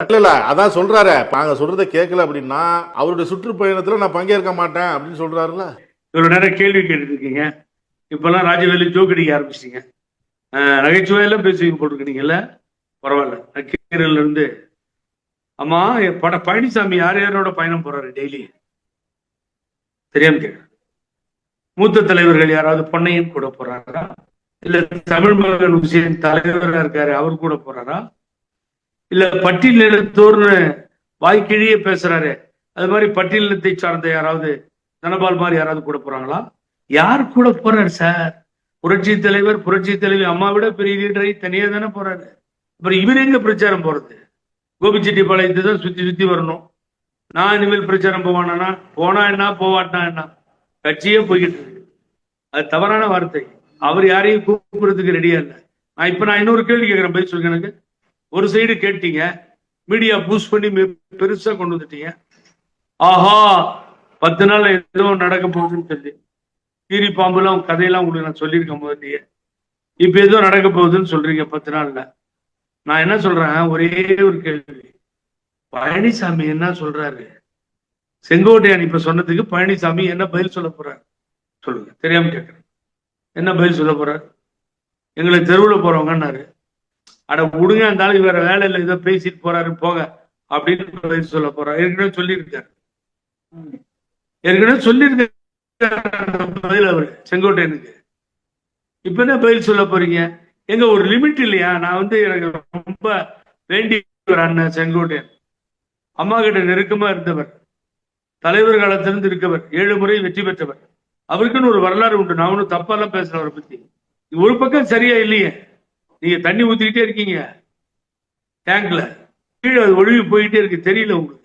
இல்ல அதான் சொல்றாரு, நாங்க சொல்றதை கேட்கல அப்படின்னா அவருடைய சுற்றுப்பயணத்துல நான் பங்கேற்க மாட்டேன் அப்படின்னு சொல்றாருல. இவ்வளவு நேரம் கேள்வி கேட்டு இருக்கீங்க, இப்பெல்லாம் ராஜவேலு ஜோக் அடிக்க ஆரம்பிச்சிட்டீங்க, நகைச்சுவையெல்லாம் பேசி போட்டுருக்கீங்கல்ல, பரவாயில்ல. நக்கீரல்ல இருந்து அம்மா பழனிசாமி யார் யாரோட பயணம் போறாரு டெய்லி தெரியாம கேட்க. மூத்த தலைவர்கள் யாராவது பொன்னையன் கூட போறாரா, இல்ல தமிழ் மகன் உசேன் தலைவராக இருக்காரு அவர் கூட போறாரா, இல்ல பட்டியலினத்தோர்னு வாய்க்கிழியே பேசுறாரு அது மாதிரி பட்டியலினத்தை சார்ந்த யாராவது தனபால் மாதிரி யாராவது கூட போறாங்களா? யார் கூட போறாரு சார்? புரட்சி தலைவர் புரட்சி தலைவி அம்மா விட பெரிய லீடரை தனியா தானே போறாரு. அப்புறம் இவர் எங்க பிரச்சாரம் போறது? கோபிச்செட்டிப்பாளையத்தை தான் சுத்தி சுத்தி வரணும். நான் இனிமேல் பிரச்சாரம் போவானா? போனா என்ன போவாட்டா என்ன, கட்சியே போய்கிட்டு இருக்கு. அது தவறான வார்த்தை. அவர் யாரையும் கூப்பிடுறதுக்கு ரெடியா இல்லை. நான் இன்னொரு கேள்வி கேட்கிறேன், பதில் சொல்லுங்க. எனக்கு ஒரு சைடு கேட்டீங்க, மீடியா பூஸ்ட் பண்ணி பெருசா கொண்டு வந்துட்டீங்க. ஆஹா 10 நாள் ஏதோ நடக்க போகுதுன்னு சொல்லி கீரி பாம்புலாம் கதையெல்லாம் உங்களுக்கு நான் சொல்லியிருக்கேன் முதல்லயே. இப்ப ஏதோ நடக்க போகுதுன்னு சொல்றீங்க 10 நாள்ல. நான் என்ன சொல்றேன், ஒரே ஒரு கேள்வி, பழனிசாமி என்ன சொல்றாரு? செங்கோட்டையன் இப்ப சொன்னதுக்கு பழனிசாமி என்ன பதில் சொல்ல போறாரு சொல்லுங்க, தெரியாம கேட்கிறேன். என்ன பதில் சொல்ல போறாரு? எங்களை தெருவில் போறவங்கன்னாரு. அட விடுங்க, அந்த ஆளுக்கு வேற வேலை இல்லை, ஏதோ பேசிட்டு போறாரு போக அப்படின்னு பதில் சொல்ல போறாரு. ஏற்கனவே சொல்லியிருக்காரு பதில் அவரு செங்கோட்டையனுக்கு. இப்ப என்ன பதில் சொல்ல போறீங்க? எங்க ஒரு லிமிட் இல்லையா? நான் எனக்கு ரொம்ப வேண்டியவர் அண்ணன் செங்கோட்டையன், அம்மா கிட்ட நெருக்கமா இருந்தவர், தலைவர் காலத்திலிருந்து இருக்கவர், 7 முறை வெற்றி பெற்றவர். அவருக்குன்னு ஒரு வரலாறு உண்டு. நான் ஒன்னும் தப்பாலாம் பேசுறேன் அவரை பத்தி. ஒரு பக்கம் சரியா இல்லையே, நீங்க தண்ணி ஊத்திக்கிட்டே இருக்கீங்க டேங்க்ல, கீழே அது ஒழுகி போயிட்டே இருக்கு, தெரியல உங்களுக்கு.